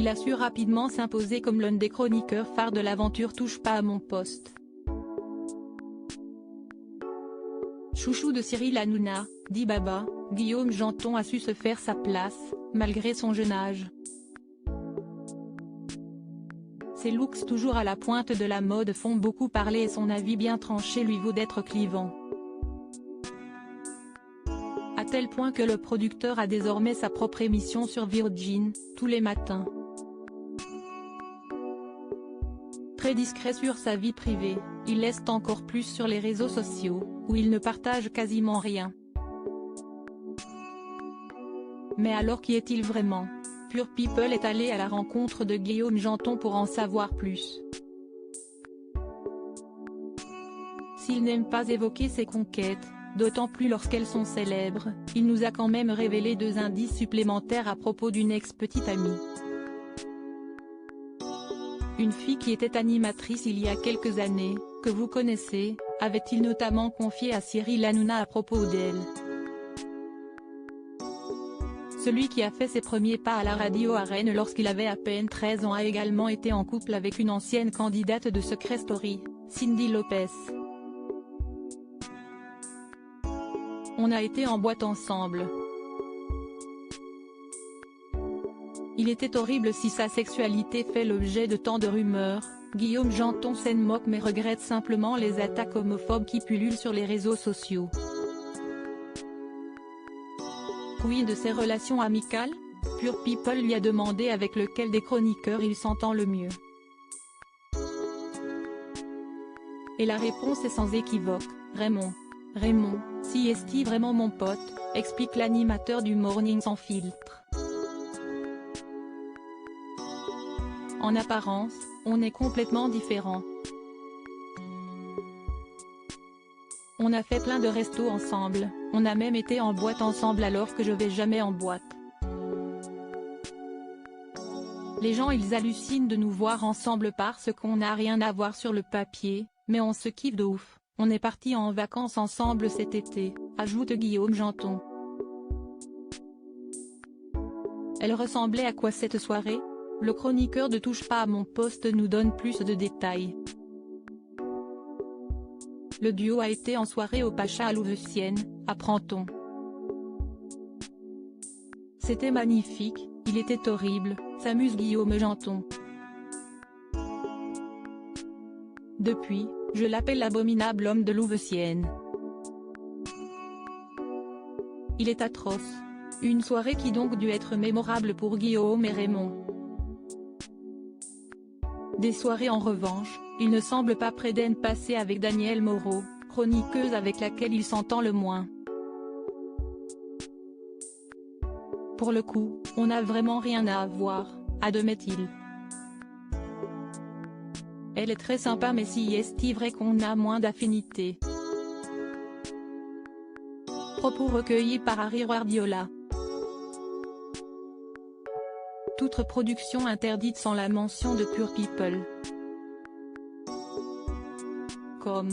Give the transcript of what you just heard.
il a su rapidement s'imposer comme l'un des chroniqueurs phares de l'aventure Touche pas à mon poste. Chouchou de Cyril Hanouna, dit Baba, Guillaume Janton a su se faire sa place, malgré son jeune âge. Ses looks toujours à la pointe de la mode font beaucoup parler et son avis bien tranché lui vaut d'être clivant. À tel point que le producteur a désormais sa propre émission sur Virgin, tous les matins. Très discret sur sa vie privée, il laisse encore plus sur les réseaux sociaux, où il ne partage quasiment rien. Mais alors qui est-il vraiment? Pure People est allé à la rencontre de Guillaume Janton pour en savoir plus. S'il n'aime pas évoquer ses conquêtes, d'autant plus lorsqu'elles sont célèbres, il nous a quand même révélé 2 indices supplémentaires à propos d'une ex-petite amie. Une fille qui était animatrice il y a quelques années, que vous connaissez, avait-il notamment confié à Cyril Hanouna à propos d'elle. Celui qui a fait ses premiers pas à la radio à Rennes lorsqu'il avait à peine 13 ans a également été en couple avec une ancienne candidate de Secret Story, Cyndi Lopez. On a été en boîte ensemble. Il était horrible si sa sexualité fait l'objet de tant de rumeurs. Guillaume Janton s'en moque mais regrette simplement les attaques homophobes qui pullulent sur les réseaux sociaux. Oui, de ses relations amicales? Pure People lui a demandé avec lequel des chroniqueurs il s'entend le mieux. Et la réponse est sans équivoque, Raymond. Raymond, si est-il vraiment mon pote, explique l'animateur du Morning sans filtre. En apparence, on est complètement différents. On a fait plein de restos ensemble, on a même été en boîte ensemble alors que je vais jamais en boîte. Les gens ils hallucinent de nous voir ensemble parce qu'on n'a rien à voir sur le papier, mais on se kiffe de ouf. On est partis en vacances ensemble cet été, ajoute Guillaume Janton. Elle ressemblait à quoi cette soirée? Le chroniqueur de Touche pas à mon poste nous donne plus de détails. Le duo a été en soirée au Pacha à Louveciennes, apprend-on. C'était magnifique, il était horrible, s'amuse Guillaume Janton. Depuis, je l'appelle l'abominable homme de Louveciennes. Il est atroce. Une soirée qui donc dut être mémorable pour Guillaume et Raymond. Des soirées en revanche, il ne semble pas près d'en passer avec Danielle Moreau, chroniqueuse avec laquelle il s'entend le moins. Pour le coup, on n'a vraiment rien à voir, admet-il. Elle est très sympa mais si est-il vrai qu'on a moins d'affinité. Propos recueillis par Harry Guardiola. Toute production interdite sans la mention de Pure People. Comme